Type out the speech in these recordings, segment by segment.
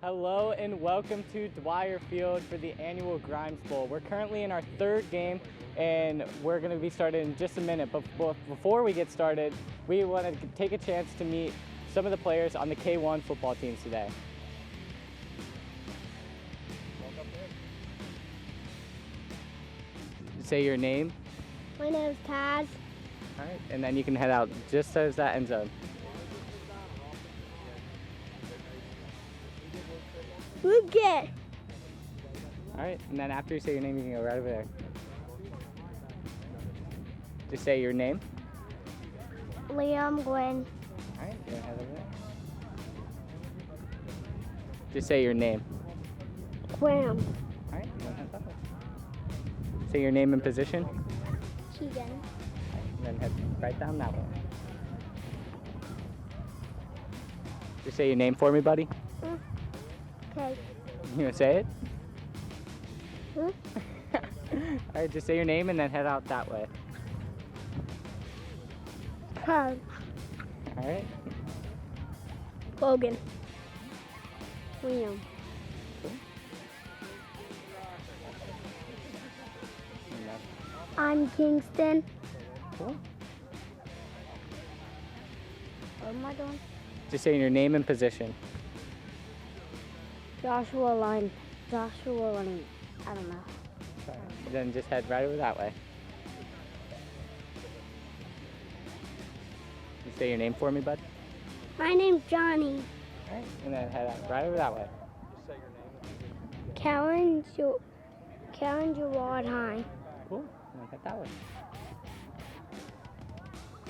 Hello and welcome to Dwire Field for the annual Grimes Bowl. We're currently in our third game and we're going to be started in just a minute. But before we get started, we want to take a chance to meet some of the players on the K1 football teams today. Say your name. My name is Taz. All right, and then you can head out just as that end zone. Lucas. All right, and then after you say your name, you can go right over there. Just say your name. Liam Gwen. All right, you can head over there. Just say your name. Graham. All right, you can head that way. Say your name and position. Keegan. And then head right down that way. Just say your name for me, buddy. Okay. You gonna say it? Hmm? All right, just say your name and then head out that way. Cub. All right. Logan. Liam. I'm Kingston. Cool. What am I doing? Just say your name and position. Joshua Line. I don't know. Sorry. Then just head right over that way. You say your name for me, bud. My name's Johnny. All right, and then head out right over that way. Just say your name. Callan Gerard High. Cool. And then head that way.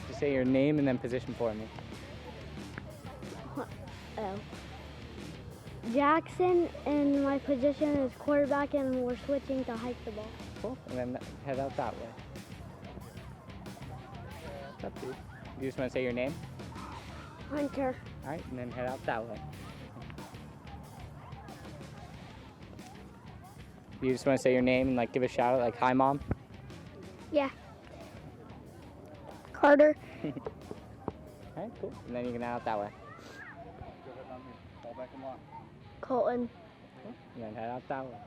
Just say your name and then position for me. Oh. Jackson, and my position is quarterback, and we're switching to hike the ball. Cool. And then head out that way. What's up, dude? You just want to say your name? Hunter. All right, and then head out that way. You just want to say your name and like give a shout out, like, hi, Mom? Yeah. Carter. All right, cool. And then you can head out that way. Fall back in line. Colton. Cool. And then head out that way.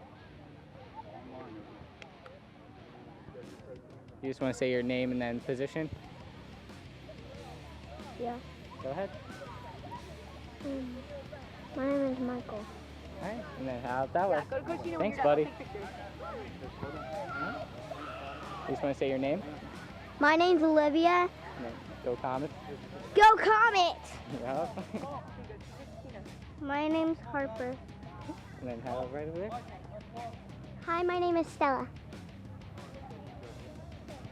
You just want to say your name and then position? Yeah. Go ahead. My name is Michael. All right, and then head out that way. Thanks, buddy. You just want to say your name? My name's Olivia. And then go Comets. Go Comets! Yep. My name's Harper. And then head out right over there. Hi, my name is Stella.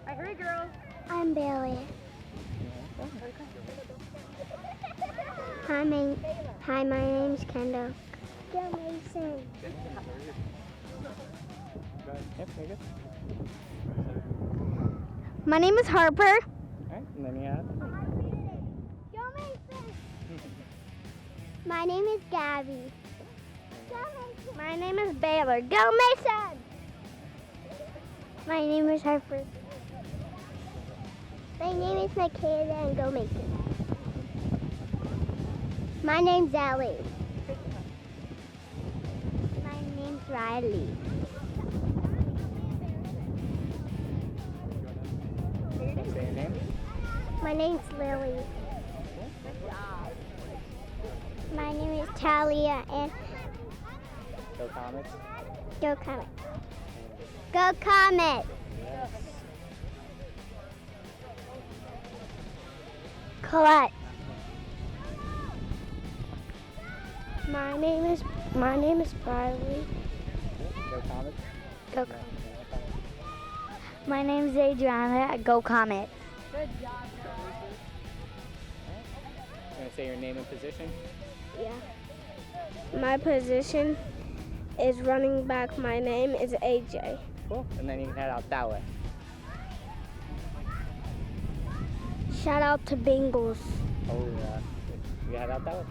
I heard, girls. I'm Bailey. Hi, my name's Kendall. Go Mason. Yep, there you go. My name is Harper. All right, and then you head out. Go Mason. My name is Gabby. Go Mason. My name is Baylor. Go Mason. My name is Harper. My name is Michaela and go Mason. My name's Ellie. My name's Riley. Say your name. My name's Lily. My name is Talia and Go Comets. go Comet. Go Comet. Yes. Colette. My name is Riley. Go Comets. Go Comet. My name's Adriana. Go Comet. Good job, girls. You want to say your name and position? Yeah. My position is running back. My name is AJ. Cool. And then you can head out that way. Shout out to Bengals. Oh, yeah. You head out that way.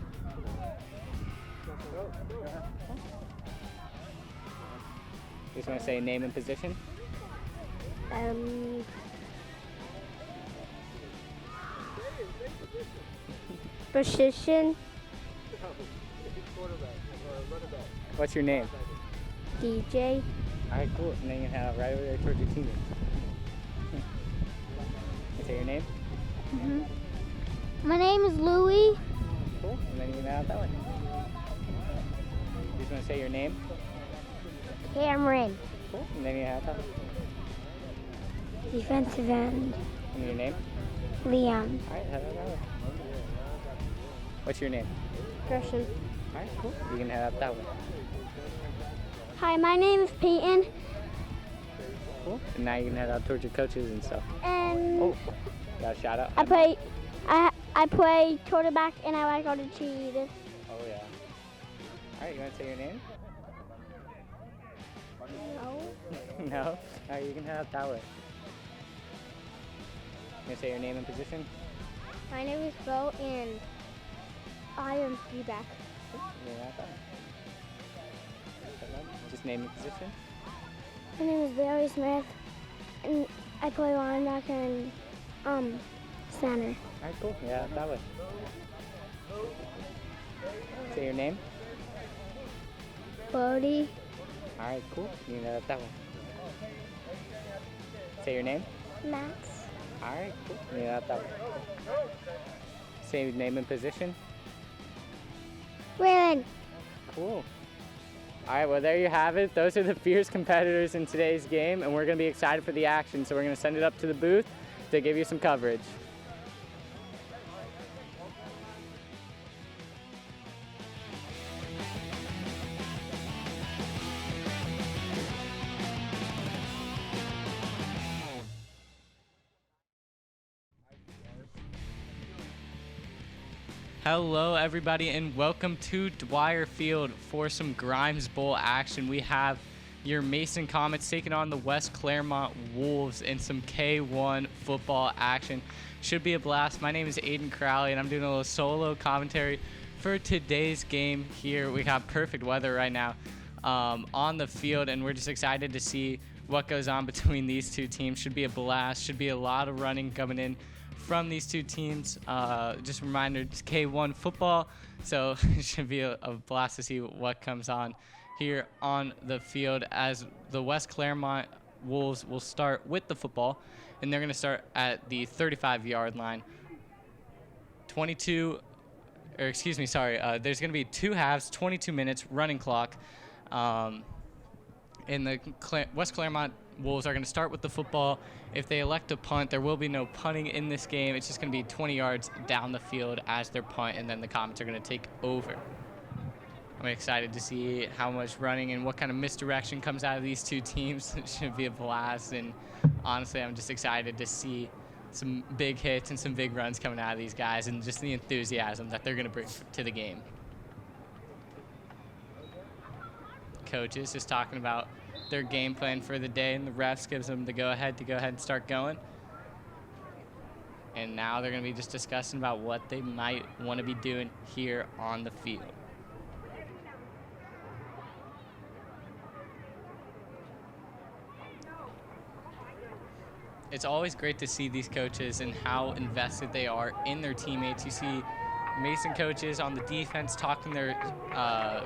You just want to say name and position? Position. Quarterback or running What's your name? DJ. All right, cool. And then you can head out right over there towards your teammates. Can you say your name? My name is Louie. Cool. And then you can head out that way. You just want to say your name? Cameron. Cool. And then you head out that way. Defensive end. And your name? Liam. All right, head out that way. What's your name? Christian. All right, cool. You can head out that way. Hi, my name is Peyton. Cool. And now you can head out towards your coaches and stuff. And Oh, got a shout out. I play quarterback and I like all the cheerleaders. Oh yeah. All right, you want to say your name? No. No? All right, you can head out that way. You want to say your name and position? My name is Bo and I am feedback. You can head out that way. Just name and position. My name is Barry Smith and I play linebacker and center. All right, cool. Yeah, out that way. Say your name. Bodie. All right, cool. You can head out that way. Say your name. Max. All right, cool. You can head out that way. Say your name and position. Raylan. Cool. All right, well, there you have it. Those are the fierce competitors in today's game, and we're going to be excited for the action. So we're going to send it up to the booth to give you some coverage. Hello everybody and welcome to Dwire Field for some Grimes Bowl action. We have your Mason Comets taking on the West Clermont Wolves in some K1 football action. Should be a blast. My name is Aiden Crowley and I'm doing a little solo commentary for today's game here. We got perfect weather right now on the field and we're just excited to see what goes on between these two teams. Should be a blast. Should be a lot of running coming in from these two teams. Just a reminder, it's K1 football, so it should be a blast to see what comes on here on the field as the West Clermont Wolves will start with the football, and they're going to start at the 35-yard line. There's going to be two halves, 22 minutes, running clock. And the West Clermont Wolves are going to start with the football. If they elect to punt, there will be no punting in this game. It's just going to be 20 yards down the field as their punt, and then the Comets are going to take over. I'm excited to see how much running and what kind of misdirection comes out of these two teams. It should be a blast, and honestly, I'm just excited to see some big hits and some big runs coming out of these guys and just the enthusiasm that they're going to bring to the game. Coaches just talking about their game plan for the day, and the refs gives them the go-ahead and start going. And now they're going to be just discussing about what they might want to be doing here on the field. It's always great to see these coaches and how invested they are in their teammates. You see Mason coaches on the defense talking their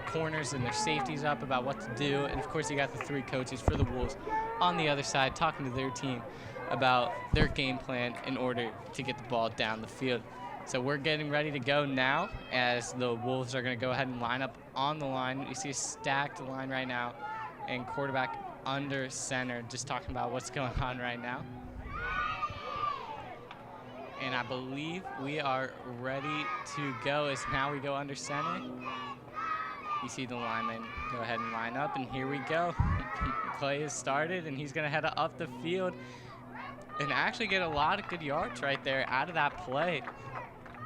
corners and their safeties up about what to do. And, of course, you got the three coaches for the Wolves on the other side talking to their team about their game plan in order to get the ball down the field. So we're getting ready to go now as the Wolves are going to go ahead and line up on the line. You see a stacked line right now and quarterback under center, just talking about what's going on right now. And I believe we are ready to go as now we go under center. You see the lineman go ahead and line up, and here we go. Play is started, and he's going to head up the field and actually get a lot of good yards right there out of that play.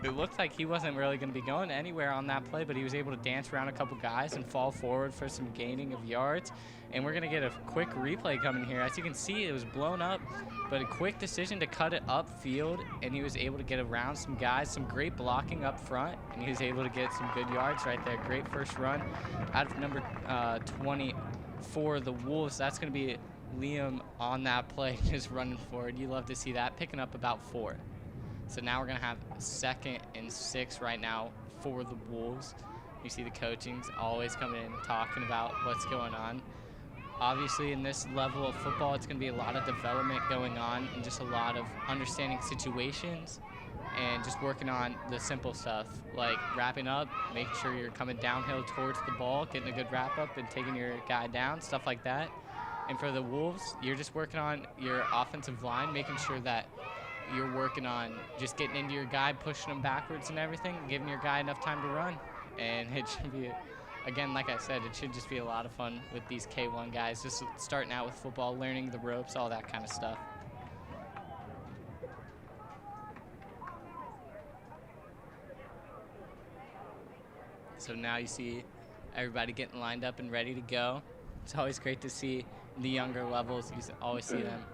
It looked like he wasn't really going to be going anywhere on that play, but he was able to dance around a couple guys and fall forward for some gaining of yards. And we're going to get a quick replay coming here. As you can see, it was blown up, but a quick decision to cut it upfield, and he was able to get around some guys, some great blocking up front, and he was able to get some good yards right there. Great first run out of number 20 for the Wolves. That's going to be Liam on that play, just running forward. You love to see that, picking up about 4. So now we're going to have 2nd and 6 right now for the Wolves. You see the coaching's always coming in talking about what's going on. Obviously, in this level of football, it's going to be a lot of development going on and just a lot of understanding situations and just working on the simple stuff like wrapping up, making sure you're coming downhill towards the ball, getting a good wrap up and taking your guy down, stuff like that. And for the Wolves, you're just working on your offensive line, making sure that you're working on just getting into your guy, pushing him backwards and everything, giving your guy enough time to run. And it should be, again, like I said, it should just be a lot of fun with these K1 guys, just starting out with football, learning the ropes, all that kind of stuff. So now you see everybody getting lined up and ready to go. It's always great to see the younger levels. You always see them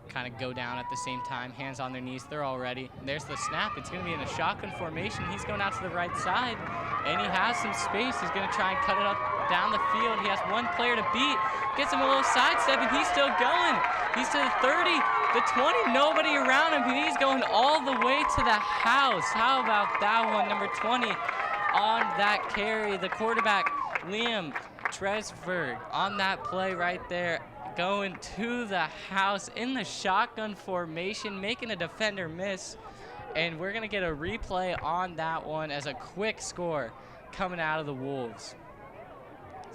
kind of go down at the same time, hands on their knees. They're all ready. And there's the snap. It's going to be in a shotgun formation. He's going out to the right side, and he has some space. He's going to try and cut it up down the field. He has one player to beat. Gets him a little sidestep, and he's still going. He's to the 30, the 20, nobody around him, and he's going all the way to the house. How about that one, number 20? On that carry, the quarterback, Liam Tresberg, on that play right there, going to the house in the shotgun formation, making a defender miss. And we're going to get a replay on that one as a quick score coming out of the Wolves.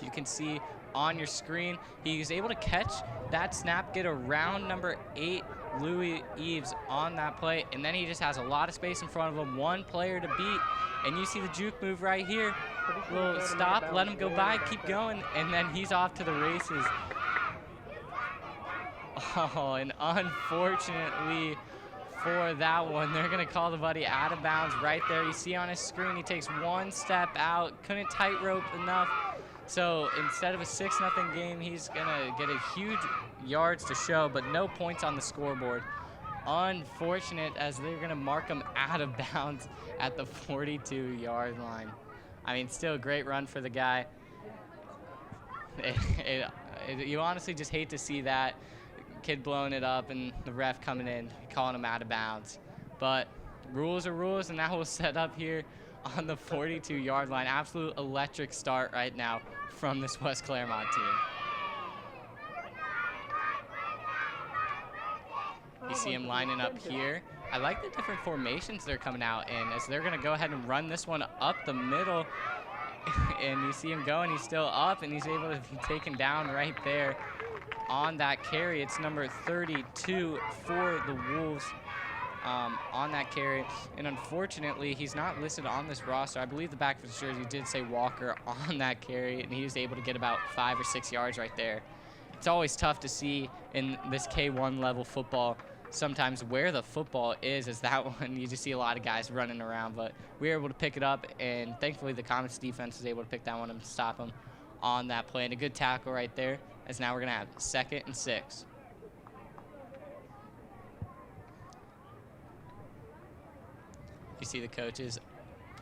You can see on your screen, he was able to catch that snap, get around number 8, Louis Eves, on that play, and then he just has a lot of space in front of him, one player to beat. And you see the juke move right here. Little stop, let him go by, keep going, and then he's off to the races. Oh, and unfortunately for that one, they're going to call the buddy out of bounds right there. You see on his screen, he takes one step out, couldn't tightrope enough. So instead of a 6-0 game, he's going to get a huge yards to show, but no points on the scoreboard. Unfortunate, as they're going to mark him out of bounds at the 42-yard line. I mean, still a great run for the guy. You honestly just hate to see that kid blowing it up and the ref coming in, calling him out of bounds. But rules are rules, and that will set up here on the 42-yard line. Absolute electric start right now from this West Clermont team. You see him lining up here. I like the different formations they're coming out in, as they're going to go ahead and run this one up the middle. And you see him going, he's still up, and he's able to be taken down right there on that carry. It's number 32 for the Wolves on that carry. And unfortunately, he's not listed on this roster. I believe the back of his jersey did say Walker on that carry, and he was able to get about 5 or 6 yards right there. It's always tough to see in this K1 level football sometimes where the football is, as that one you just see a lot of guys running around, but we were able to pick it up, and thankfully the Comets defense was able to pick that one up and stop him on that play. And a good tackle right there, as now we're going to have 2nd and 6. You see the coaches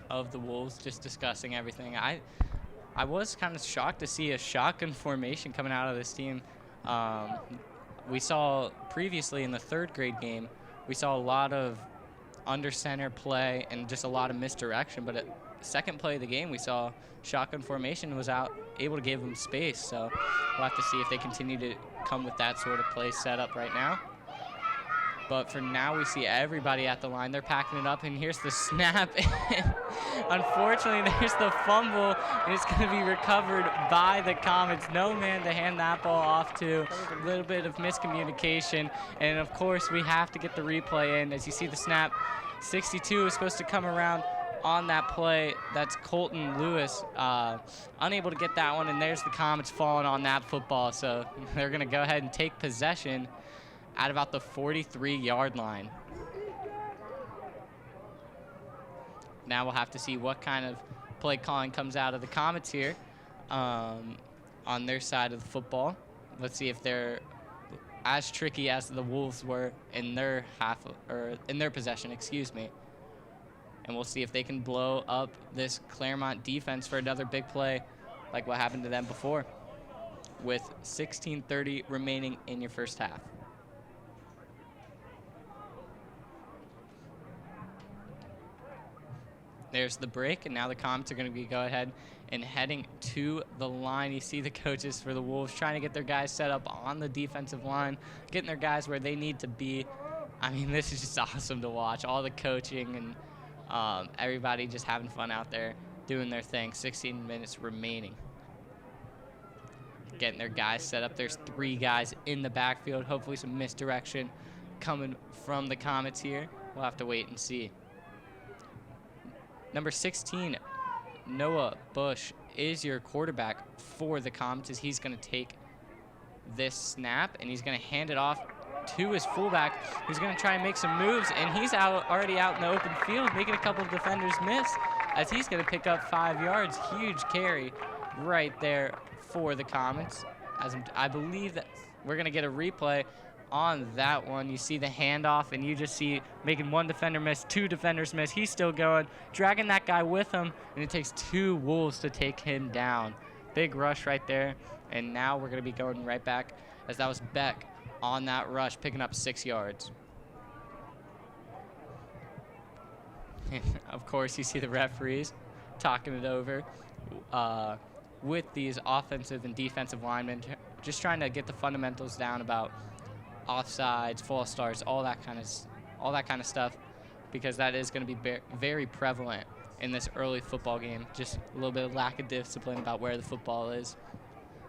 of the Wolves just discussing everything. I was kind of shocked to see a shotgun formation coming out of this team. We saw previously in the 3rd grade game, we saw a lot of under center play and just a lot of misdirection. But at the 2nd play of the game, we saw shotgun formation was out, able to give them space. So we'll have to see if they continue to come with that sort of play setup right now. But for now, we see everybody at the line. They're packing it up, and here's the snap. Unfortunately, there's the fumble, and it's going to be recovered by the Comets. No man to hand that ball off to. A little bit of miscommunication. And, of course, we have to get the replay in. As you see the snap, 62 is supposed to come around on that play. That's Colton Lewis, unable to get that one, and there's the Comets falling on that football. So they're going to go ahead and take possession at about the 43-yard line. Now we'll have to see what kind of play calling comes out of the Comets here on their side of the football. Let's see if they're as tricky as the Wolves were in their in their possession, excuse me. And we'll see if they can blow up this Clermont defense for another big play like what happened to them before, with 16:30 remaining in your first half. There's the break, and now the Comets are going to go ahead and heading to the line. You see the coaches for the Wolves trying to get their guys set up on the defensive line, getting their guys where they need to be. I mean, this is just awesome to watch. All the coaching and everybody just having fun out there doing their thing. 16 minutes remaining. Getting their guys set up. There's 3 guys in the backfield. Hopefully some misdirection coming from the Comets here. We'll have to wait and see. Number 16, Noah Bush, is your quarterback for the Comets, as he's going to take this snap and he's going to hand it off to his fullback, who's going to try and make some moves, and he's already out in the open field, making a couple of defenders miss, as he's going to pick up 5 yards. Huge carry right there for the Comets. As I believe that we're going to get a replay on that one. You see the handoff, and you just see making 1 defender miss, 2 defenders miss. He's still going, dragging that guy with him, and it takes 2 Wolves to take him down. Big rush right there, and now we're going to be going right back, as that was Beck on that rush, picking up 6 yards. And of course, you see the referees talking it over with these offensive and defensive linemen, just trying to get the fundamentals down about offsides, false starts, all that kind of stuff, because that is going to be very prevalent in this early football game. Just a little bit of lack of discipline about where the football is.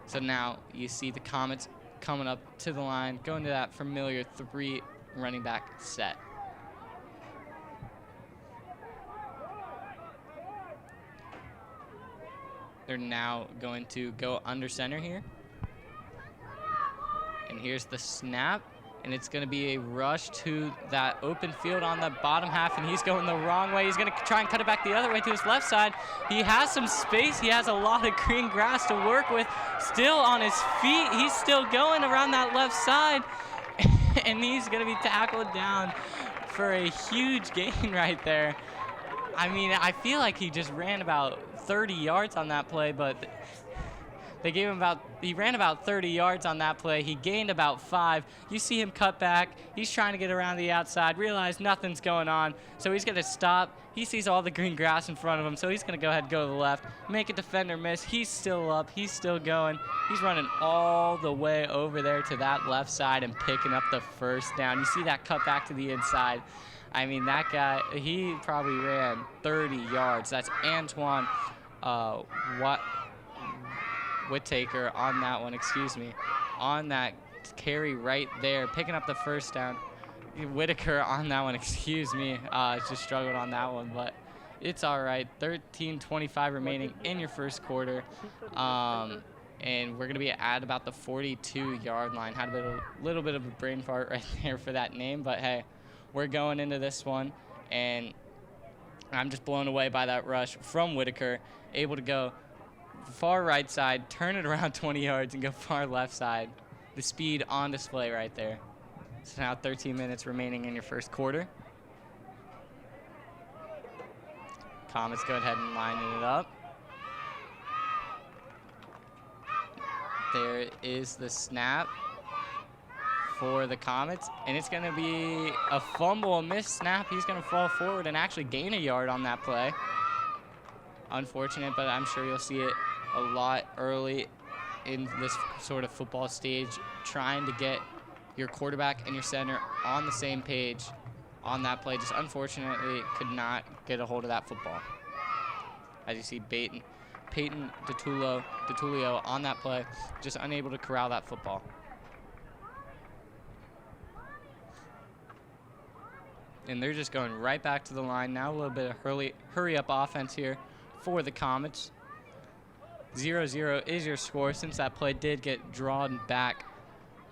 So now you see the Comets coming up to the line, going to that familiar 3 running back set. They're now going to go under center here. And here's the snap, and it's going to be a rush to that open field on the bottom half, and he's going the wrong way. He's going to try and cut it back the other way to his left side. He has some space. He has a lot of green grass to work with. Still on his feet. He's still going around that left side, and he's going to be tackled down for a huge gain right there. I mean, I feel like he just ran about 30 yards on that play, but they gave him he ran about 30 yards on that play. He gained about 5. You see him cut back. He's trying to get around the outside, realize nothing's going on, so he's going to stop. He sees all the green grass in front of him, so he's going to go ahead and go to the left, make a defender miss. He's still up. He's still going. He's running all the way over there to that left side and picking up the first down. You see that cut back to the inside. I mean, that guy, he probably ran 30 yards. That's Antoine Whitaker on that one, on that carry right there, picking up the first down. Whitaker on that one, just struggled on that one, but it's all right. 13:25 remaining in your first quarter, and we're going to be at about the 42-yard line. Had a little bit of a brain fart right there for that name, but hey, we're going into this one, and I'm just blown away by that rush from Whitaker, able to go far right side, turn it around 20 yards, and go far left side. The speed on display right there. So now 13 minutes remaining in your first quarter. Comets go ahead and lining it up. There is the snap for the Comets, and it's going to be a fumble, a missed snap. He's going to fall forward and actually gain a yard on that play. Unfortunate, but I'm sure you'll see it a lot early in this sort of football stage, trying to get your quarterback and your center on the same page on that play. Just unfortunately could not get a hold of that football. As you see, Peyton DeTulio on that play, just unable to corral that football. And they're just going right back to the line now. A little bit of hurry-up offense here for the Comets. 0-0 is your score, since that play did get drawn back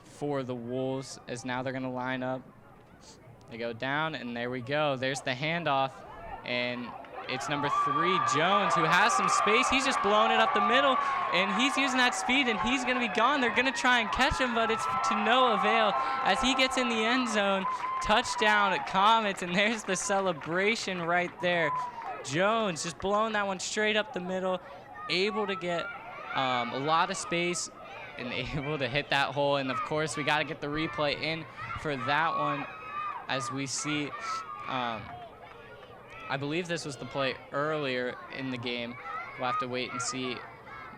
for the Wolves, as now they're going to line up. They go down, and there we go. There's the handoff, and it's number 3, Jones, who has some space. He's just blowing it up the middle, and he's using that speed, and he's going to be gone. They're going to try and catch him, but it's to no avail as he gets in the end zone. Touchdown at Comets, and there's the celebration right there. Jones just blowing that one straight up the middle, able to get a lot of space and able to hit that hole. And of course, we got to get the replay in for that one, as we see I believe this was the play earlier in the game We'll have to wait and see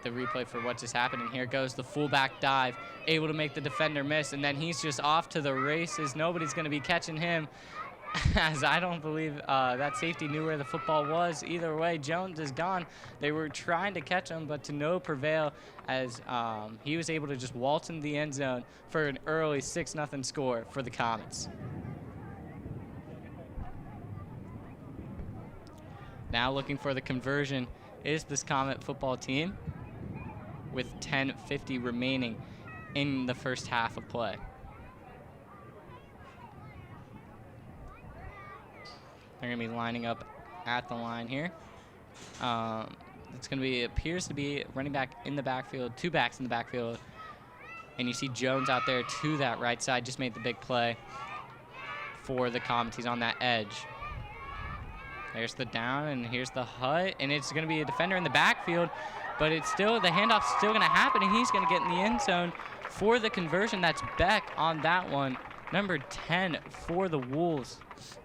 the replay for what just happened. And here goes the fullback dive, able to make the defender miss, and then he's just off to the races. Nobody's going to be catching him, as I don't believe that safety knew where the football was. Either way, Jones is gone. They were trying to catch him, but to no prevail, as he was able to just waltz into the end zone for an early 6-0 score for the Comets. Now looking for the conversion is this Comet football team, with 10:50 remaining in the first half of play. They're going to be lining up at the line here. It's going to be, appears to be running back in the backfield, 2 backs in the backfield. And you see Jones out there to that right side, just made the big play for the Comets. He's on that edge. There's the down, and here's the hut, and it's going to be a defender in the backfield, but it's still, the handoff's still going to happen, and he's going to get in the end zone for the conversion. That's Beck on that one. Number 10 for the Wolves.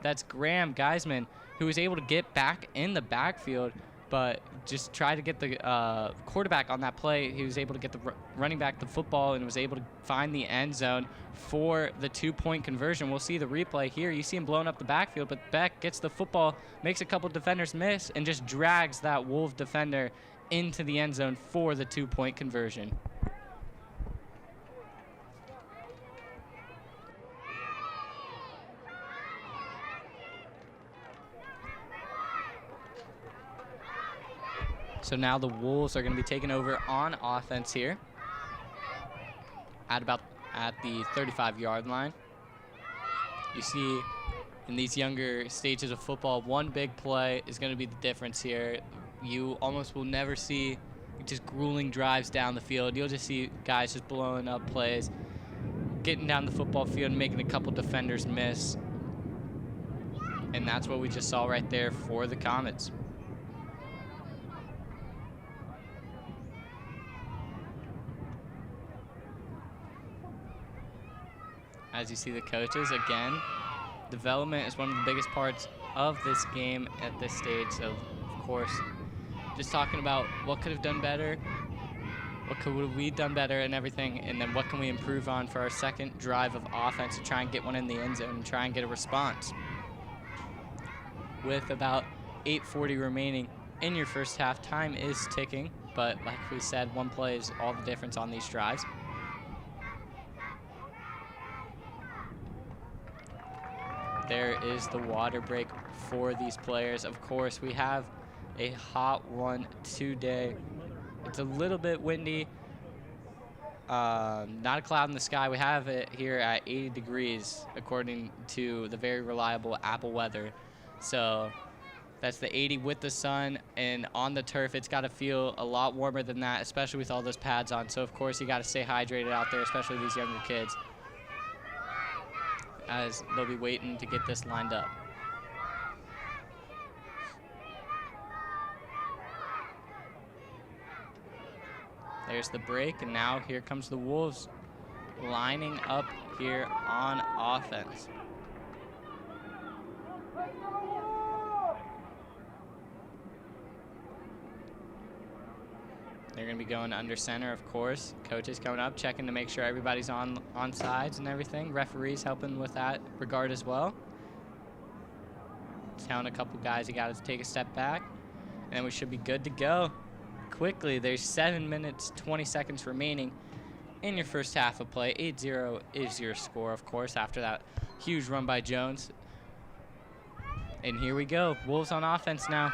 That's Graham Geisman, who was able to get back in the backfield, but just try to get the quarterback on that play. He was able to get the running back the football and was able to find the end zone for the 2-point conversion. We'll see the replay here. You see him blowing up the backfield, but Beck gets the football, makes a couple defenders miss, and just drags that Wolf defender into the end zone for the 2-point conversion. So now the Wolves are going to be taking over on offense here at the 35-yard line. You see in these younger stages of football, one big play is going to be the difference here. You almost will never see just grueling drives down the field. You'll just see guys just blowing up plays, getting down the football field and making a couple defenders miss. And that's what we just saw right there for the Comets. As you see the coaches, again, development is one of the biggest parts of this game at this stage. So, of course, just talking about what could have done better, what could we done better and everything, and then what can we improve on for our second drive of offense to try and get one in the end zone and try and get a response. With about 8:40 remaining in your first half, time is ticking, but like we said, one play is all the difference on these drives. There is the water break for these players. Of course, we have a hot one today. It's a little bit windy. Not a cloud in the sky. We have it here at 80 degrees, according to the very reliable Apple weather. So that's the 80 with the sun, and on the turf, it's got to feel a lot warmer than that, especially with all those pads on. So, of course, you got to stay hydrated out there, especially these younger kids, as they'll be waiting to get this lined up. There's the break, and now here comes the Wolves lining up here on offense. They're going to be going under center, of course. Coaches coming up, checking to make sure everybody's on sides and everything. Referees helping with that regard as well. Telling a couple guys you got to take a step back, and then we should be good to go. Quickly, there's 7 minutes, 20 seconds remaining in your first half of play. 8-0 is your score, of course, after that huge run by Jones. And here we go. Wolves on offense now.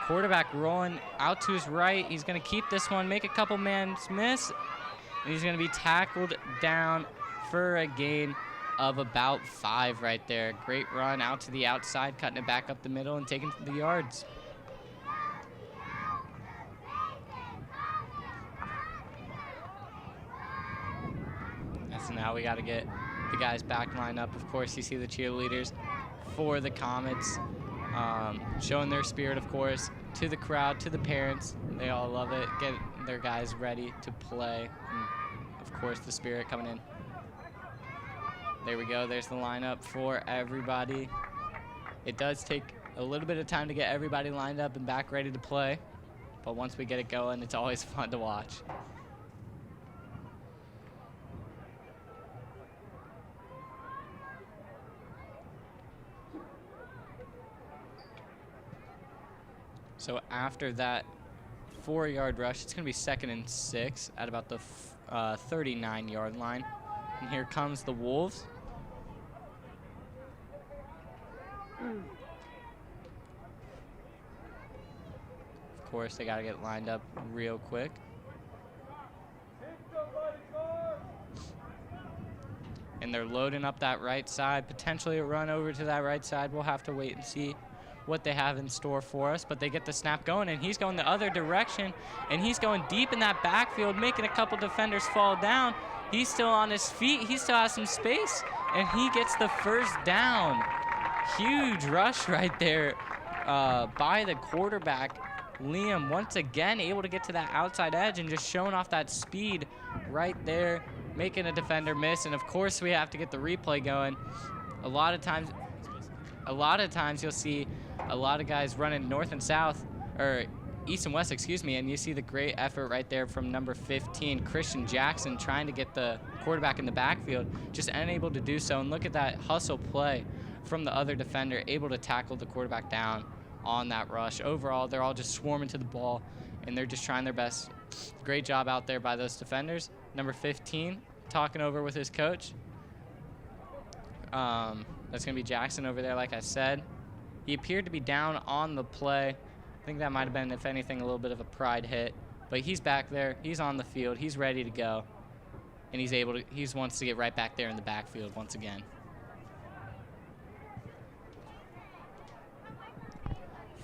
Quarterback rolling out to his right. He's going to keep this one, make a couple mans miss, and he's going to be tackled down for a gain of about 5 right there. Great run out to the outside, cutting it back up the middle and taking the yards. So now we got to get the guys back lined up. Of course, you see the cheerleaders for the Comets, showing their spirit, of course, to the crowd, to the parents. They all love it, get their guys ready to play. And of course, the spirit coming in. There we go. There's the lineup for everybody. It does take a little bit of time to get everybody lined up and back ready to play. but once we get it going, it's always fun to watch. So after that 4-yard rush, it's going to be 2nd and 6 at about the 39-yard line. And here comes the Wolves. Of course, they got to get lined up real quick. And they're loading up that right side, potentially a run over to that right side. We'll have to wait and see what they have in store for us, but they get the snap going, and he's going the other direction, and he's going deep in that backfield, making a couple defenders fall down. He's still on his feet. He still has some space, and he gets the first down. Huge rush right there by the quarterback, Liam, once again able to get to that outside edge and just showing off that speed right there, making a defender miss. And of course we have to get the replay going. A lot of times you'll see a lot of guys running north and south, or east and west, excuse me, and you see the great effort right there from number 15, Christian Jackson, trying to get the quarterback in the backfield, just unable to do so. And look at that hustle play from the other defender, able to tackle the quarterback down on that rush. Overall, they're all just swarming to the ball, and they're just trying their best. Great job out there by those defenders. Number 15, talking over with his coach. That's going to be Jackson over there, like I said. He appeared to be down on the play. I think that might have been, if anything, a little bit of a pride hit. But he's back there. He's on the field. He's ready to go. And he wants to get right back there in the backfield once again.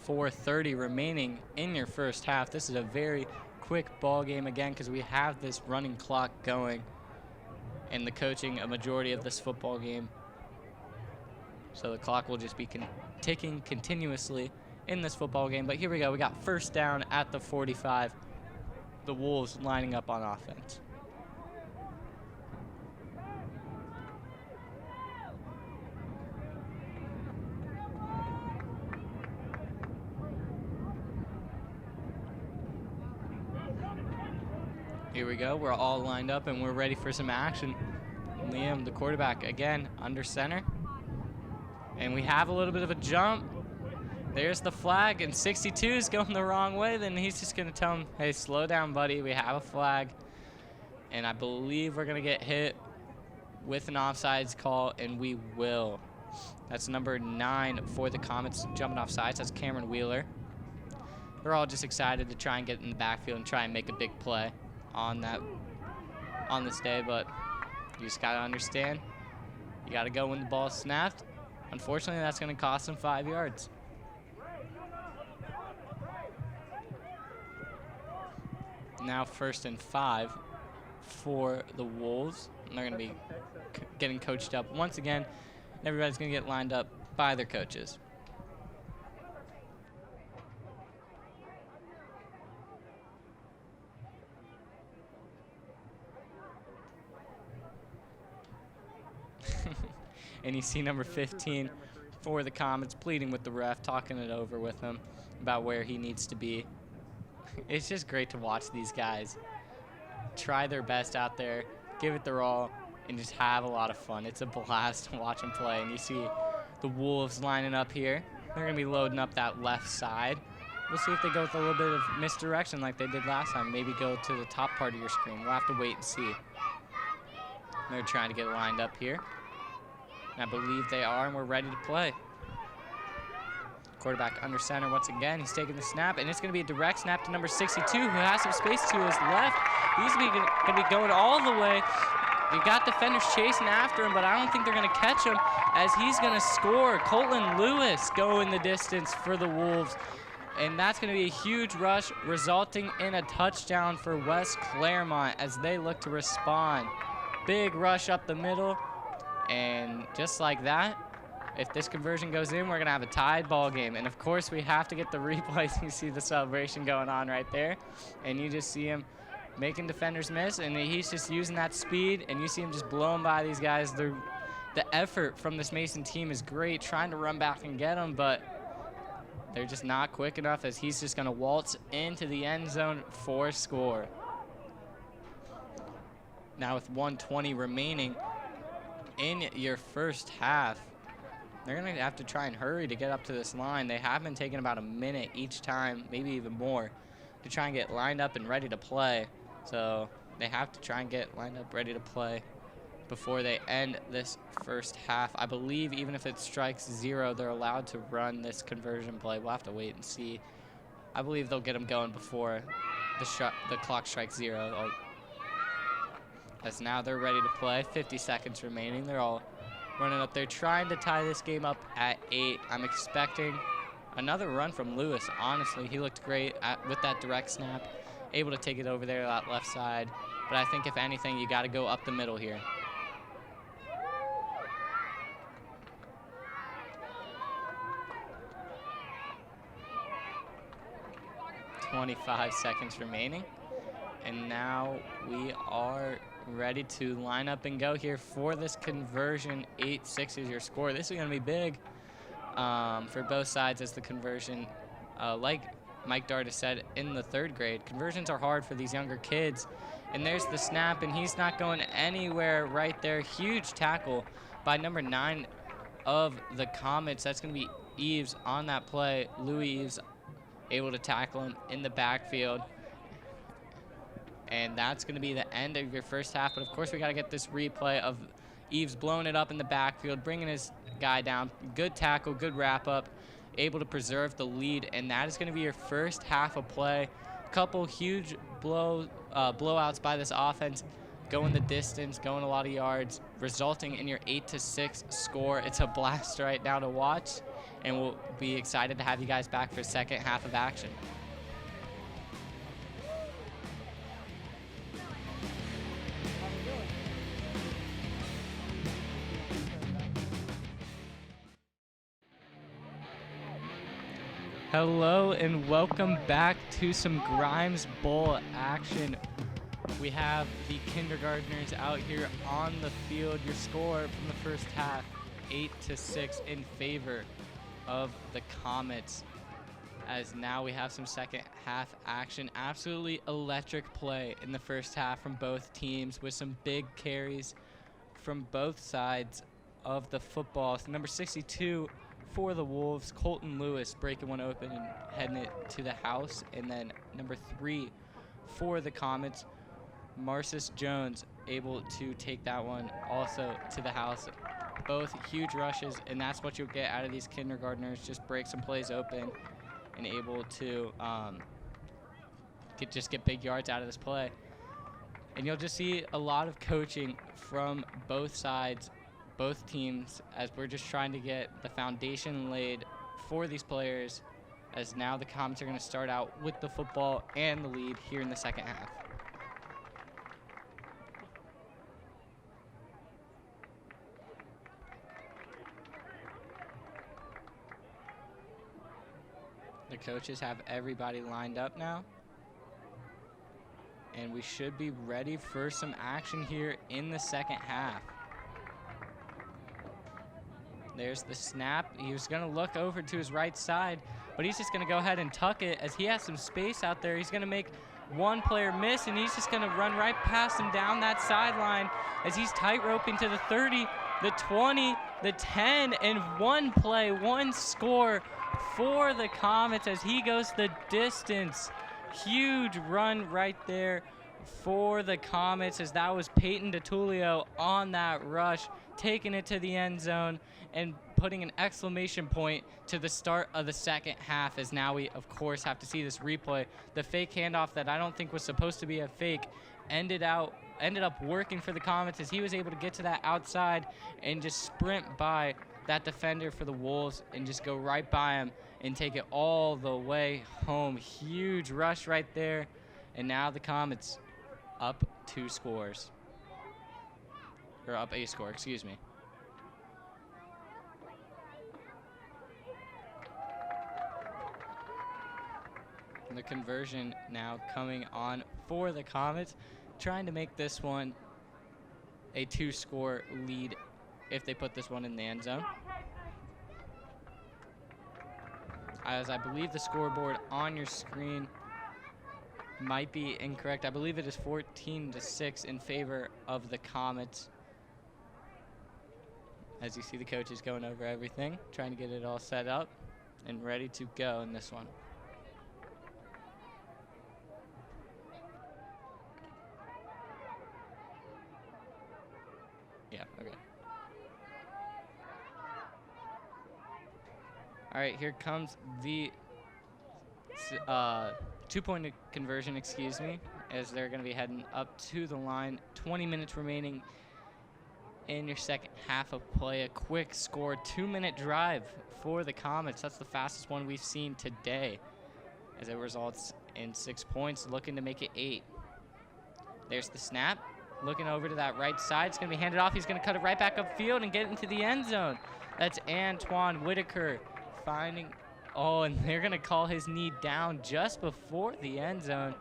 4:30 remaining in your first half. This is a very quick ball game again because we have this running clock going and the coaching a majority of this football game. So the clock will just be ticking continuously in this football game. But here we go. We got first down at the 45. The Wolves lining up on offense. Here we go. We're all lined up and we're ready for some action. Liam, the quarterback, again under center. And we have a little bit of a jump. There's the flag, and 62 is going the wrong way. Then he's just going to tell him, hey, slow down, buddy. We have a flag. And I believe we're going to get hit with an offsides call, and we will. That's number 9 for the Comets jumping offsides. That's Cameron Wheeler. We're all just excited to try and get in the backfield and try and make a big play on this day, but you just got to understand, you got to go when the ball's snapped. Unfortunately, that's going to cost them 5 yards. Now 1st and 5 for the Wolves. And they're going to be getting coached up once again. Everybody's going to get lined up by their coaches. And you see number 15 for the Comets pleading with the ref, talking it over with him about where he needs to be. It's just great to watch these guys try their best out there, give it their all, and just have a lot of fun. It's a blast to watch them play. And you see the Wolves lining up here. They're going to be loading up that left side. We'll see if they go with a little bit of misdirection like they did last time. Maybe go to the top part of your screen. We'll have to wait and see. They're trying to get lined up here. And I believe they are, and we're ready to play. Quarterback under center once again. He's taking the snap, and it's going to be a direct snap to number 62, who has some space to his left. He's going to be going all the way. You got defenders chasing after him, but I don't think they're going to catch him as he's going to score. Colton Lewis going the distance for the Wolves. And that's going to be a huge rush, resulting in a touchdown for West Clermont as they look to respond. Big rush up the middle. And just like that, if this conversion goes in, we're going to have a tied ball game. And, of course, we have to get the replays. You see the celebration going on right there. And you just see him making defenders miss. And he's just using that speed. And you see him just blowing by these guys. The effort from this Mason team is great, trying to run back and get them. But they're just not quick enough, as he's just going to waltz into the end zone for a score. Now with 1:20 remaining in your first half, they're going to have to try and hurry to get up to this line. They have been taking about a minute each time, maybe even more, to try and get lined up and ready to play. So they have to try and get lined up, ready to play before they end this first half. I believe even if it strikes 0, they're allowed to run this conversion play. We'll have to wait and see. I believe they'll get them going before the clock strikes 0. As now they're ready to play. 50 seconds remaining. They're all running up there trying to tie this game up at 8. I'm expecting another run from Lewis. Honestly, he looked great with that direct snap, able to take it over there that left side. But I think if anything, you got to go up the middle here. .25 seconds remaining. And now we are ready to line up and go here for this conversion. 8-6 is your score. This is going to be big for both sides, as the conversion, like Mike Dart said in the 3rd grade, conversions are hard for these younger kids. And there's the snap, and he's not going anywhere right there. Huge tackle by number 9 of the Comets. That's going to be Eves on that play. Louis Eves able to tackle him in the backfield. And that's going to be the end of your first half. But, of course, we got to get this replay of Eves blowing it up in the backfield, bringing his guy down. Good tackle, good wrap-up, able to preserve the lead. And that is going to be your first half of play. Couple huge blowouts by this offense, going the distance, going a lot of yards, resulting in your 8-6 score. It's a blast right now to watch, and we'll be excited to have you guys back for second half of action. Hello and welcome back to some Grimes Bowl action. We have the kindergartners out here on the field. Your score from the first half, 8-6 in favor of the Comets. As now we have some second half action. Absolutely electric play in the first half from both teams, with some big carries from both sides of the football. So number 62 for the Wolves, Colton Lewis breaking one open and heading it to the house. And then number 3 for the Comets, Marcus Jones, able to take that one also to the house. Both huge rushes, and that's what you'll get out of these kindergartners. Just break some plays open and able to get big yards out of this play. And you'll just see a lot of coaching from both sides, both teams, as we're just trying to get the foundation laid for these players, as now the Comets are going to start out with the football and the lead here in the second half. The coaches have everybody lined up now, and we should be ready for some action here in the second half. There's the snap. He was going to look over to his right side, but he's just going to go ahead and tuck it, as he has some space out there. He's going to make one player miss, and he's just going to run right past him down that sideline, as he's tight roping to the 30, the 20, the 10, and one play, one score for the Comets as he goes the distance. Huge run right there for the Comets, as that was Peyton DeTulio on that rush, taking it to the end zone and putting an exclamation point to the start of the second half, as now we, of course, have to see this replay. The fake handoff that I don't think was supposed to be a fake ended up working for the Comets, as he was able to get to that outside and just sprint by that defender for the Wolves and just go right by him and take it all the way home. Huge rush right there, and now the Comets up 2 scores. Or up a score, excuse me. And the conversion now coming on for the Comets, trying to make this one a 2-score lead if they put this one in the end zone. as I believe the scoreboard on your screen might be incorrect. I believe it is 14-6 in favor of the Comets. As you see the coaches going over everything, trying to get it all set up and ready to go in this one. Yeah, okay. All right, here comes the two-point conversion, excuse me, as they're going to be heading up to the line. 20 minutes remaining in your second half of play. A quick score, 2-minute drive for the Comets. That's the fastest one we've seen today, as it results in 6 points, looking to make it 8. There's the snap. Looking over to that right side. It's going to be handed off. He's going to cut it right back upfield and get into the end zone. That's Antoine Whitaker finding... Oh, and they're going to call his knee down just before the end zone.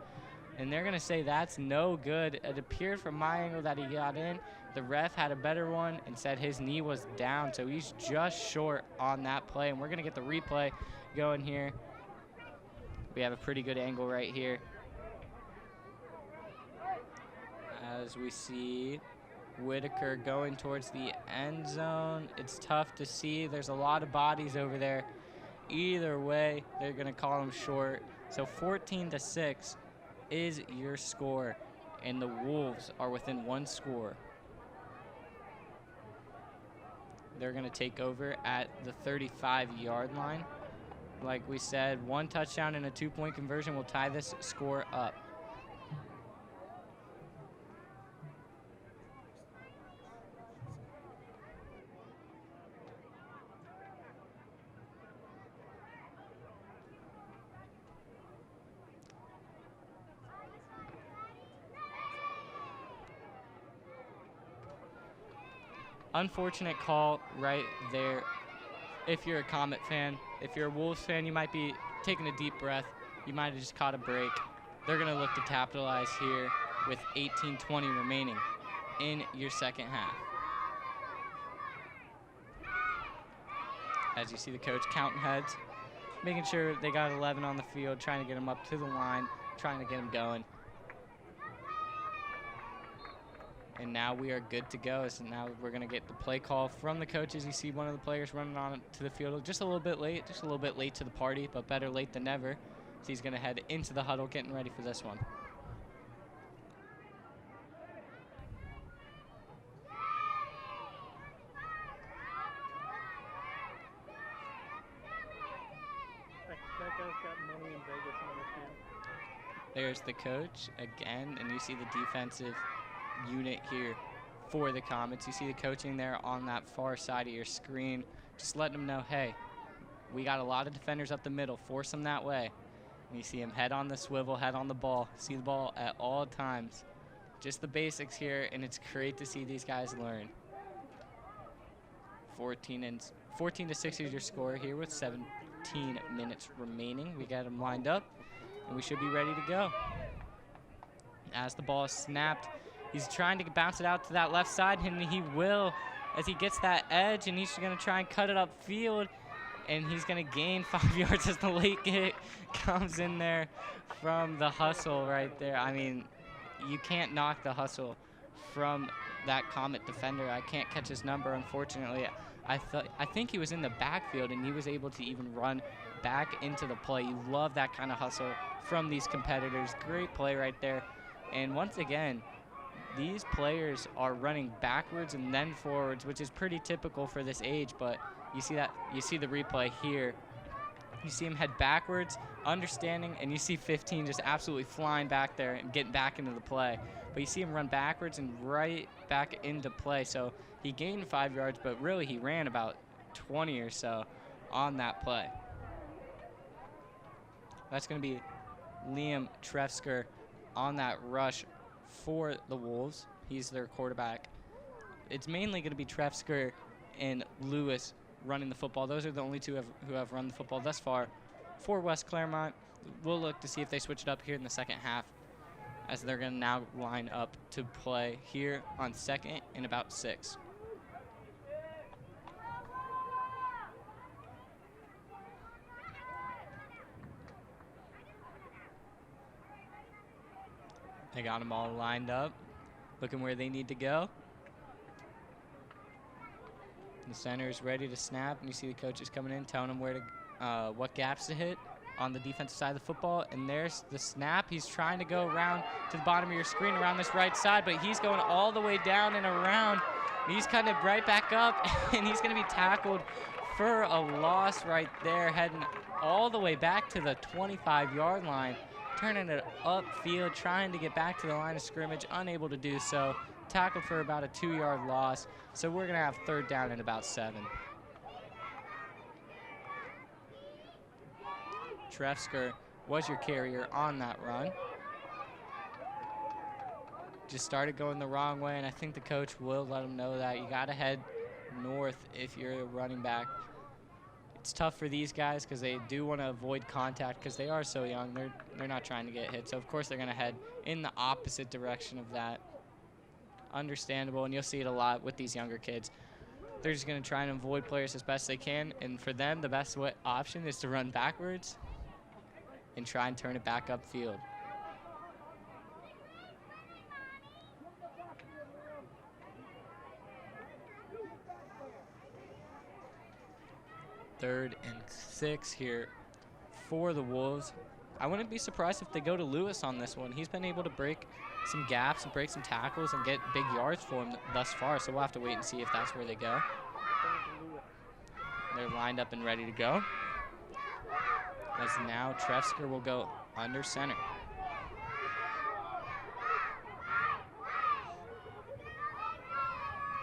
And they're going to say that's no good. It appeared from my angle that he got in. The ref had a better one and said his knee was down. So he's just short on that play. And we're going to get the replay going here. We have a pretty good angle right here, as we see Whitaker going towards the end zone. It's tough to see. There's a lot of bodies over there. Either way, they're going to call him short. So 14-6 is your score, and the Wolves are within 1 score. They're going to take over at the 35-yard line. Like we said, 1 touchdown and a 2-point conversion will tie this score up. Unfortunate call right there. If you're a Comet fan, if you're a Wolves fan, you might be taking a deep breath. You might have just caught a break. They're going to look to capitalize here with 18:20 remaining in your second half. As you see the coach counting heads, making sure they got 11 on the field, trying to get them up to the line, trying to get them going. And now we are good to go. So now we're going to get the play call from the coaches. You see one of the players running on to the field just a little bit late to the party, but better late than never. So he's going to head into the huddle, getting ready for this one. That guy's got money in Vegas on his hand. There's the coach again, and you see the defensive unit here for the Comets. You see the coaching there on that far side of your screen, just letting them know, hey, we got a lot of defenders up the middle, force them that way. And you see him head on the swivel, head on the ball, see the ball at all times. Just the basics here, and it's great to see these guys learn. 14-6 is your score here with 17 minutes remaining. We got them lined up, and we should be ready to go. As the ball is snapped, he's trying to bounce it out to that left side, and he will as he gets that edge, and he's going to try and cut it upfield, and he's going to gain 5 yards as the late kick comes in there from the hustle right there. I mean, you can't knock the hustle from that Comet defender. I can't catch his number, unfortunately. I think he was in the backfield, and he was able to even run back into the play. You love that kind of hustle from these competitors. Great play right there. And once again, these players are running backwards and then forwards, which is pretty typical for this age, but you see the replay here. You see him head backwards, understanding, and you see 15 just absolutely flying back there and getting back into the play. But you see him run backwards and right back into play. So he gained 5 yards, but really he ran about 20 or so on that play. That's going to be Liam Trefsker on that rush for the Wolves. He's their quarterback. It's mainly going to be Trefsker and Lewis running the football. Those are the only two who have run the football thus far for West Clermont. We'll look to see if they switch it up here in the second half, as they're going to now line up to play here on 2nd and about 6. They got them all lined up, looking where they need to go. The center is ready to snap, and you see the coaches coming in, telling them where to, what gaps to hit on the defensive side of the football. And there's the snap. He's trying to go around to the bottom of your screen around this right side, but he's going all the way down and around. And he's kind of right back up, and he's going to be tackled for a loss right there, heading all the way back to the 25-yard line, turning it upfield, trying to get back to the line of scrimmage, unable to do so. Tackled for about a 2-yard loss, so we're going to have 3rd down and about 7. Trefsker was your carrier on that run. Just started going the wrong way, and I think the coach will let him know that you got to head north if you're a running back. It's tough for these guys because they do want to avoid contact because they are so young. They're not trying to get hit, so of course they're going to head in the opposite direction of that. Understandable, and you'll see it a lot with these younger kids. They're just going to try and avoid players as best they can, and for them, the best option is to run backwards and try and turn it back upfield. Third and 6 here for the Wolves. I wouldn't be surprised if they go to Lewis on this one. He's been able to break some gaps and break some tackles and get big yards for him thus far, so we'll have to wait and see if that's where they go. They're lined up and ready to go. As now Trefsker will go under center.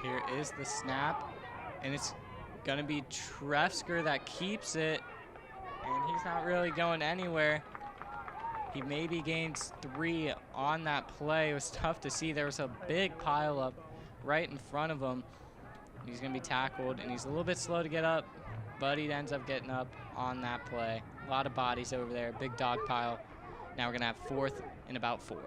Here is the snap, and it's going to be Trefsker that keeps it, and he's not really going anywhere. He maybe gains 3 on that play. It was tough to see. There was a big pile up right in front of him. He's going to be tackled, and he's a little bit slow to get up, but he ends up getting up on that play. A lot of bodies over there, big dog pile. Now we're going to have 4th and about 4.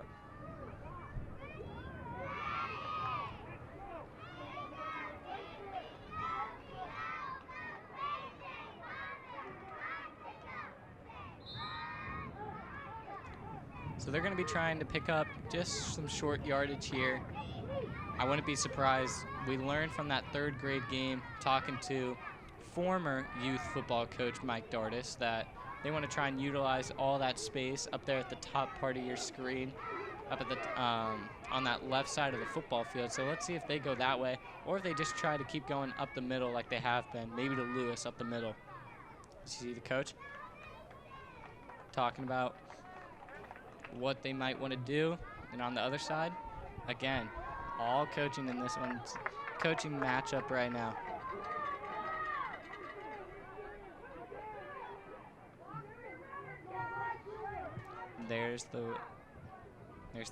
So they're going to be trying to pick up just some short yardage here. I wouldn't be surprised. We learned from that 3rd grade game, talking to former youth football coach Mike Dardis, that they want to try and utilize all that space up there at the top part of your screen, up at the on that left side of the football field. So let's see if they go that way, or if they just try to keep going up the middle like they have been, maybe to Lewis up the middle. See the coach talking about what they might want to do. And on the other side, again, all coaching in this one. Coaching matchup right now. There's the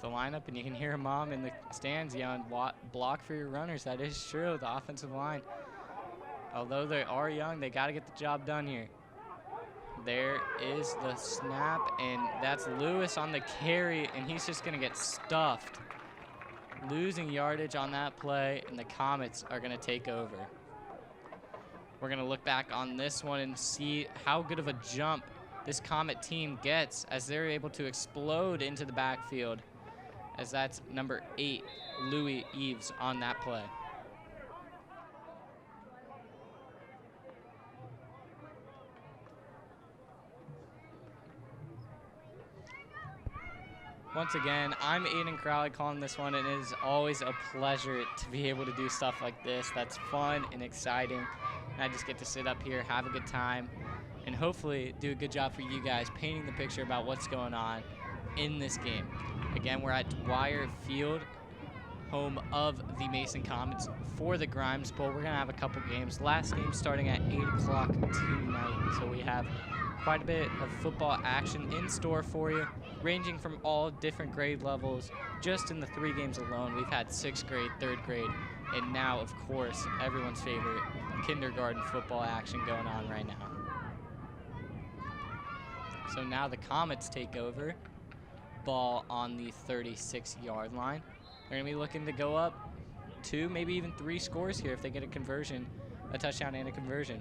lineup, and you can hear Mom in the stands yelling, block for your runners. That is true, the offensive line. Although they are young, they got to get the job done here. There is the snap, and that's Lewis on the carry, and he's just going to get stuffed. Losing yardage on that play, and the Comets are going to take over. We're going to look back on this one and see how good of a jump this Comet team gets as they're able to explode into the backfield, as that's number 8, Louis Eves, on that play. Once again, I'm Aiden Crowley calling this one, and it is always a pleasure to be able to do stuff like this. That's fun and exciting, and I just get to sit up here, have a good time, and hopefully do a good job for you guys painting the picture about what's going on in this game. Again, we're at Dwire Field, home of the Mason Comets for the Grimes Bowl. We're going to have a couple games. Last game starting at 8 o'clock tonight, so we have quite a bit of football action in store for you, ranging from all different grade levels. Just in the 3 games alone, we've had 6th grade, 3rd grade, and now, of course, everyone's favorite kindergarten football action going on right now. So now the Comets take over. Ball on the 36-yard line. They're going to be looking to go up 2, maybe even 3 scores here if they get a conversion, a touchdown and a conversion.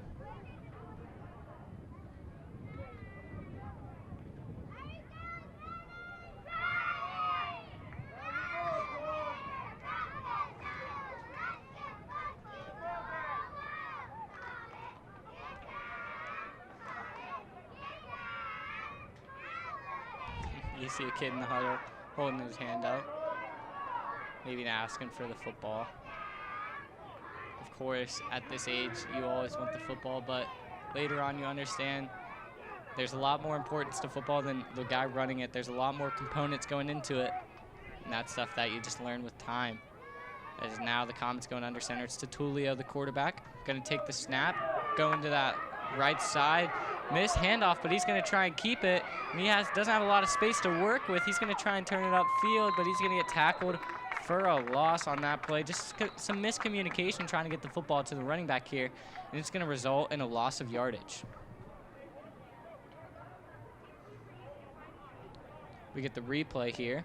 You see a kid in the huddle holding his hand up, maybe asking for the football. Of course, at this age, you always want the football, but later on you understand there's a lot more importance to football than the guy running it. There's a lot more components going into it, and that's stuff that you just learn with time. As now the Comets going under center. It's Tullio, the quarterback, going to take the snap, go into that right side. Missed handoff, but he's going to try and keep it. And he doesn't have a lot of space to work with. He's going to try and turn it upfield, but he's going to get tackled for a loss on that play. Just some miscommunication trying to get the football to the running back here, and it's going to result in a loss of yardage. We get the replay here,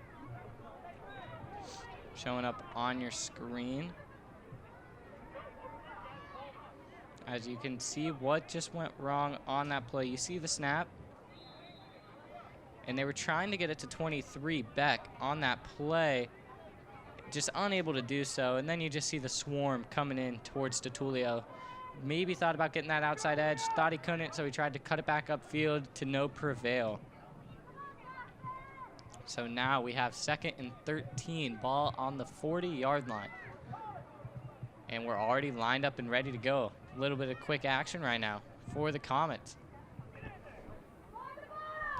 showing up on your screen. As you can see what just went wrong on that play. You see the snap, and they were trying to get it to 23, Beck, on that play, just unable to do so. And then you just see the swarm coming in towards Tullio. Maybe thought about getting that outside edge, thought he couldn't, so he tried to cut it back upfield to no prevail. So now we have 2nd and 13, ball on the 40-yard line. And we're already lined up and ready to go. A little bit of quick action right now for the Comets.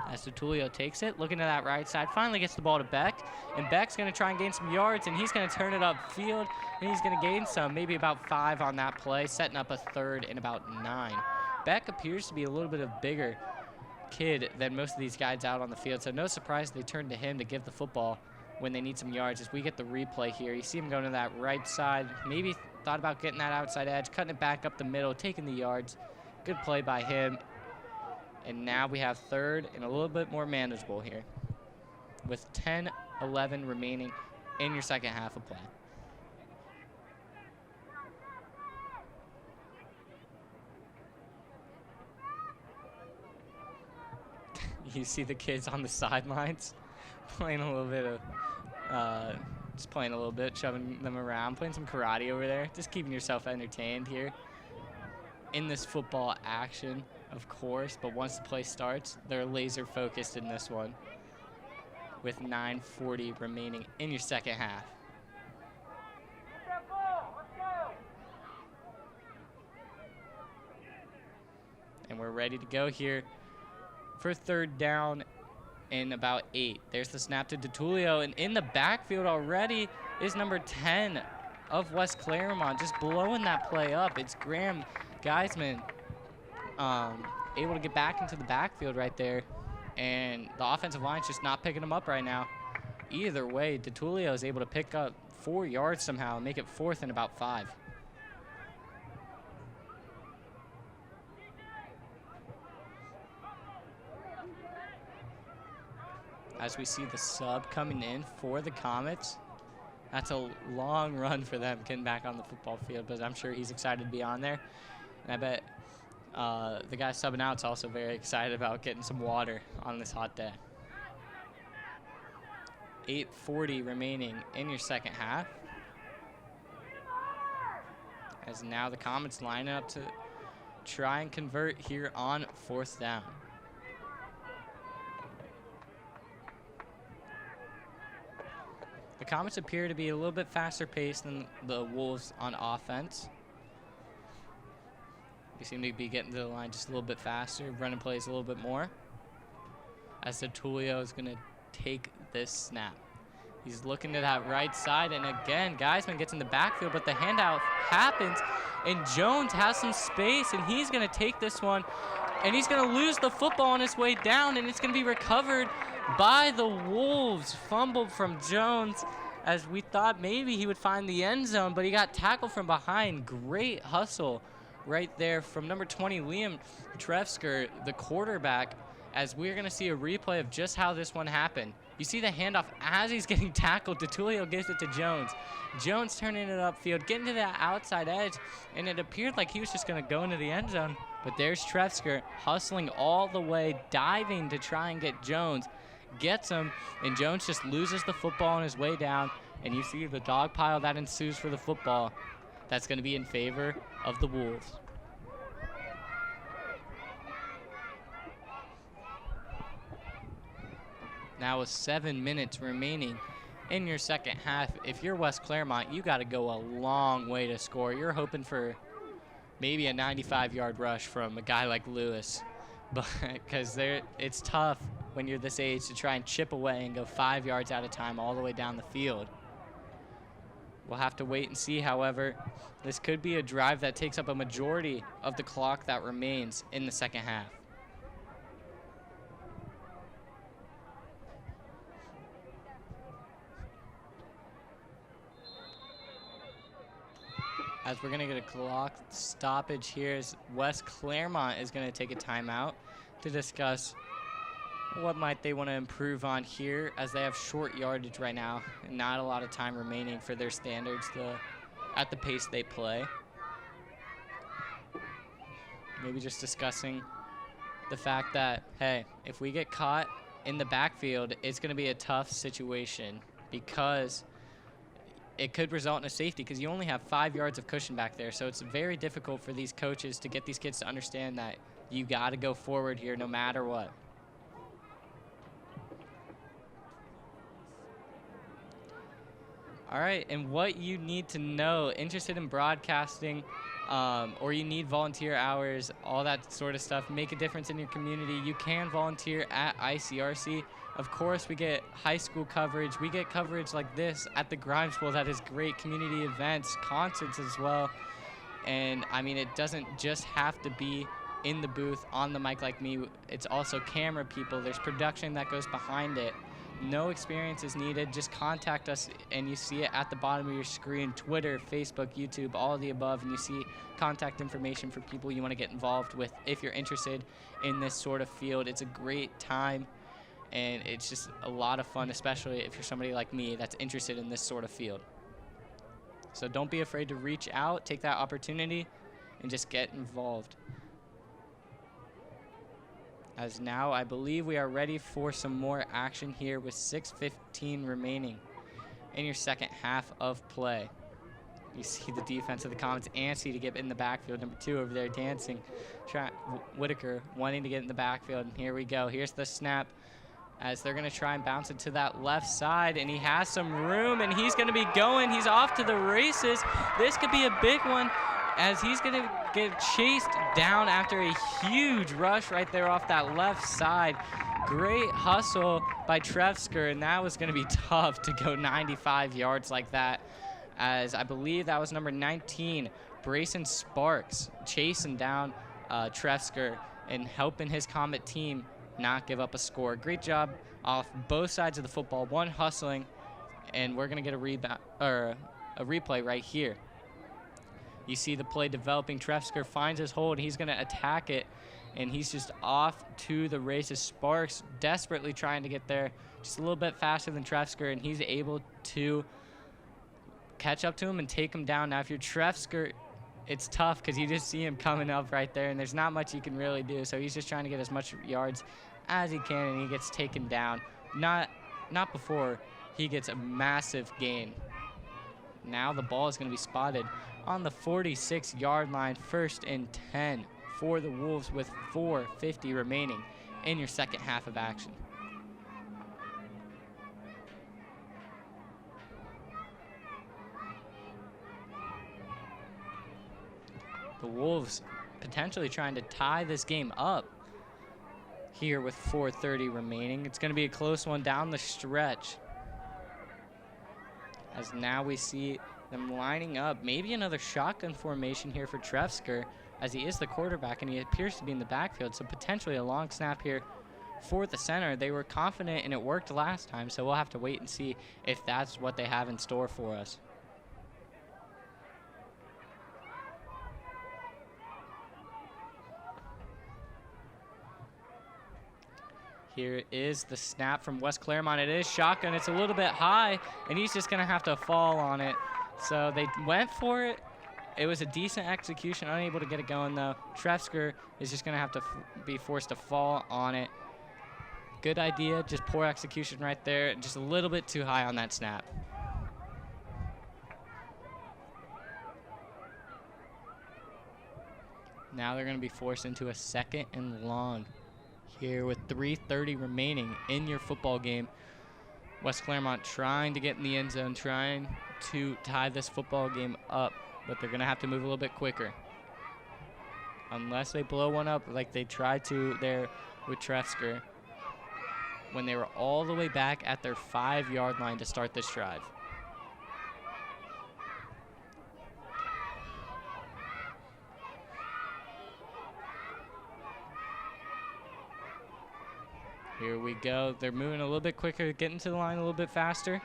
As Tullio takes it, looking to that right side, finally gets the ball to Beck. And Beck's going to try and gain some yards, and he's going to turn it upfield, and he's going to gain some, maybe about 5 on that play, setting up a 3rd and about 9. Beck appears to be a little bit of bigger kid than most of these guys out on the field, so no surprise they turn to him to give the football when they need some yards. As we get the replay here, you see him going to that right side, maybe thought about getting that outside edge, cutting it back up the middle, taking the yards. Good play by him. And now we have 3rd and a little bit more manageable here with 10-11 remaining in your second half of play. You see the kids on the sidelines playing a little bit of, just playing a little bit, shoving them around, playing some karate over there, just keeping yourself entertained here in this football action, of course. But once the play starts, they're laser focused in this one with 9:40 remaining in your second half. And we're ready to go here for 3rd down and about 8. There's the snap to Tullio, and in the backfield already is number 10 of West Clermont, just blowing that play up. It's Graham Geisman able to get back into the backfield right there, and the offensive line's just not picking him up right now. Either way, Tullio is able to pick up 4 yards somehow and make it 4th and about 5. As we see the sub coming in for the Comets. That's a long run for them getting back on the football field, but I'm sure he's excited to be on there. And I bet the guy subbing out is also very excited about getting some water on this hot day. 8:40 remaining in your second half. As now the Comets line up to try and convert here on 4th down. The Comets appear to be a little bit faster paced than the Wolves on offense. They seem to be getting to the line just a little bit faster, running plays a little bit more. As Tullio is going to take this snap. He's looking to that right side, and again, Geisman gets in the backfield, but the handout happens, and Jones has some space, and he's going to take this one, and he's going to lose the football on his way down, and it's going to be recovered by the Wolves. Fumbled from Jones, as we thought maybe he would find the end zone, but he got tackled from behind. Great hustle right there from number 20, Liam Trefsker, the quarterback, as we're going to see a replay of just how this one happened. You see the handoff as he's getting tackled. Tullio gives it to Jones. Jones turning it upfield, getting to that outside edge, and it appeared like he was just going to go into the end zone. But there's Trefsker hustling all the way, diving to try and get Jones. Gets him, and Jones just loses the football on his way down, and you see the dog pile that ensues for the football. That's going to be in favor of the Wolves. Now with 7 minutes remaining in your second half, if you're West Clermont, you got to go a long way to score. You're hoping for maybe a 95-yard rush from a guy like Lewis, but because it's tough when you're this age to try and chip away and go 5 yards at a time all the way down the field. We'll have to wait and see. However, this could be a drive that takes up a majority of the clock that remains in the second half. As we're going to get a clock stoppage here, as West Clermont is going to take a timeout to discuss what might they want to improve on here, as they have short yardage right now and not a lot of time remaining for their standards at the pace they play. Maybe just discussing the fact that, hey, if we get caught in the backfield, it's going to be a tough situation because it could result in a safety because you only have 5 yards of cushion back there. So it's very difficult for these coaches to get these kids to understand that you got to go forward here no matter what. All right, and what you need to know, interested in broadcasting, or you need volunteer hours, all that sort of stuff, make a difference in your community, you can volunteer at ICRC. Of course, we get high school coverage. We get coverage like this at the Grimes Bowl that is great, community events, concerts as well. And, I mean, it doesn't just have to be in the booth on the mic like me. It's also camera people. There's production that goes behind it. No experience is needed. Just contact us, and you see it at the bottom of your screen. Twitter, Facebook, YouTube, all of the above, and you see contact information for people you want to get involved with if you're interested in this sort of field. It's a great time, and it's just a lot of fun, especially if you're somebody like me that's interested in this sort of field. So don't be afraid to reach out, take that opportunity, and just get involved. As now, I believe we are ready for some more action here with 6:15 remaining in your second half of play. You see the defense of the Comets antsy to get in the backfield. Number 2 over there dancing. Whitaker wanting to get in the backfield. And here we go. Here's the snap as they're going to try and bounce it to that left side. And he has some room, and he's going to be going. He's off to the races. This could be a big one, as he's going to get chased down after a huge rush right there off that left side. Great hustle by Trefsker, and that was going to be tough to go 95 yards like that, as I believe that was number 19, Brayson Sparks, chasing down Trefsker and helping his Comet team not give up a score. Great job off both sides of the football, one hustling, and we're going to get a replay right here. You see the play developing. Trefsker finds his hold. He's going to attack it, and he's just off to the races. Sparks desperately trying to get there, just a little bit faster than Trefsker, and he's able to catch up to him and take him down. Now, if you're Trefsker, it's tough because you just see him coming up right there, and there's not much you can really do. So he's just trying to get as much yards as he can, and he gets taken down. Not before he gets a massive gain. Now the ball is going to be spotted on the 46-yard line, 1st and 10 for the Wolves with 4:50 remaining in your second half of action. The Wolves potentially trying to tie this game up here with 4:30 remaining. It's going to be a close one down the stretch, as now we see them lining up. Maybe another shotgun formation here for Trefsker, as he is the quarterback and he appears to be in the backfield, so potentially a long snap here for the center. They were confident and it worked last time, so we'll have to wait and see if that's what they have in store for us. Here is the snap from West Clermont. It is shotgun. It's a little bit high, and he's just going to have to fall on it. So they went for it. It was a decent execution, unable to get it going, though. Trefsker is just going to have to be forced to fall on it. Good idea, just poor execution right there. Just a little bit too high on that snap. Now they're going to be forced into a 2nd and long Here with 3:30 remaining in your football game. West Clermont trying to get in the end zone, trying to tie this football game up, but they're going to have to move a little bit quicker. Unless they blow one up like they tried to there with Trefsker when they were all the way back at their 5-yard line to start this drive. Here we go. They're moving a little bit quicker, getting to the line a little bit faster.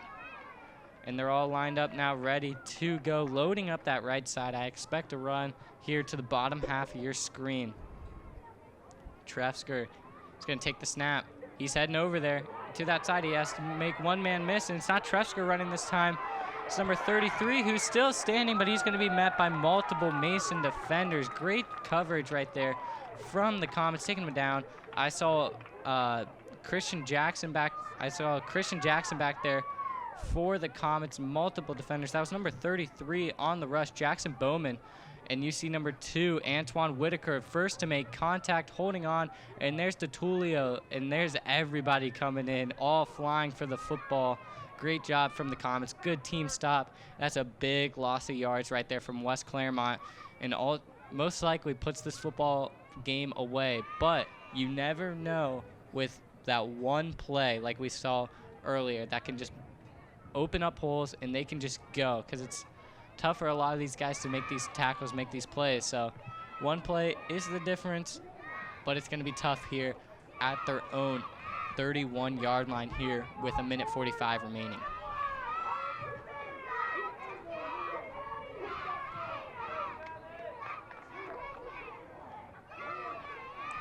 And they're all lined up now, ready to go. Loading up that right side. I expect a run here to the bottom half of your screen. Trefsker is going to take the snap. He's heading over there to that side. He has to make one man miss, and it's not Trefsker running this time. It's number 33 who's still standing, but he's going to be met by multiple Mason defenders. Great coverage right there from the Comets, taking him down. I saw Christian Jackson back there for the Comets, multiple defenders. That was number 33 on the rush, Jackson Bowman. And you see number 2, Antoine Whitaker, first to make contact, holding on. And there's DeTulio, and there's everybody coming in, all flying for the football. Great job from the Comets. Good team stop. That's a big loss of yards right there from West Clermont, and most likely puts this football game away. But you never know with that one play like we saw earlier that can just open up holes and they can just go, because it's tough for a lot of these guys to make these tackles, make these plays. So one play is the difference, but it's going to be tough here at their own 31-yard line here with 1:45 remaining.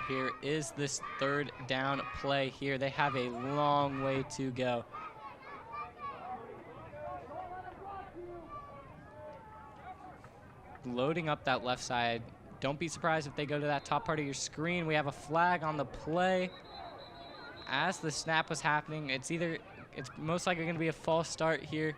Here is this third down play here. They have a long way to go. Loading up that left side. Don't be surprised if they go to that top part of your screen. We have a flag on the play. As the snap was happening, it's most likely going to be a false start here.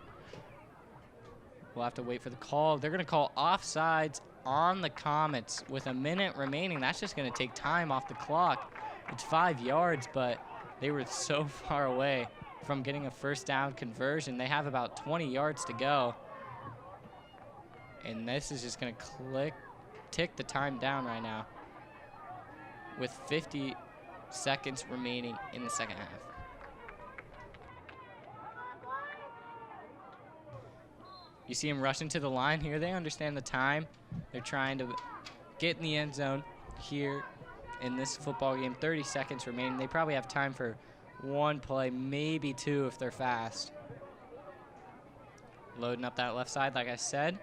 We'll have to wait for the call. They're going to call offsides on the Comets with 1 minute remaining. That's just going to take time off the clock. It's 5 yards, but they were so far away from getting a first down conversion. They have about 20 yards to go. And this is just going to tick the time down right now with 50 seconds remaining in the second half. You see him rushing to the line here. They understand the time. They're trying to get in the end zone here in this football game. 30 seconds remaining. They probably have time for one play, maybe two if they're fast. Loading up that left side, like I said.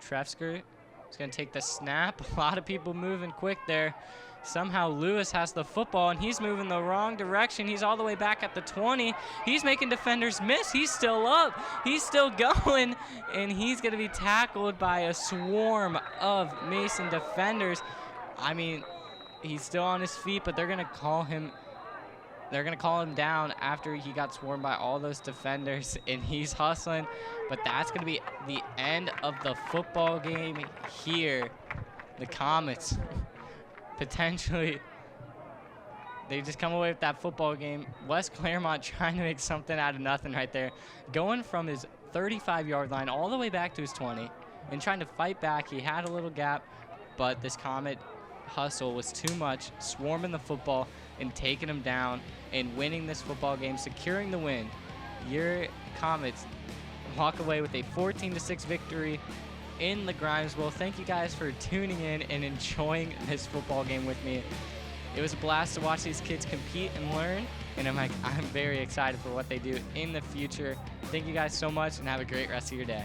Trefsker is going to take the snap. A lot of people moving quick there. Somehow Lewis has the football, and he's moving the wrong direction. He's all the way back at the 20. He's making defenders miss. He's still up. He's still going, and he's going to be tackled by a swarm of Mason defenders. I mean, he's still on his feet, but they're going to call him. They're going to call him down after he got swarmed by all those defenders, and he's hustling. But that's going to be the end of the football game here. The Comets potentially, they just come away with that football game. West Clermont trying to make something out of nothing right there. Going from his 35-yard line all the way back to his 20 and trying to fight back. He had a little gap, but this Comet hustle was too much, swarming the football and taking him down and winning this football game, securing the win. Your Comets walk away with a 14-6 victory in the Grimes Bowl. Thank you guys for tuning in and enjoying this football game with me. It was a blast to watch these kids compete and learn, and I'm very excited for what they do in the future. Thank you guys so much, and have a great rest of your day.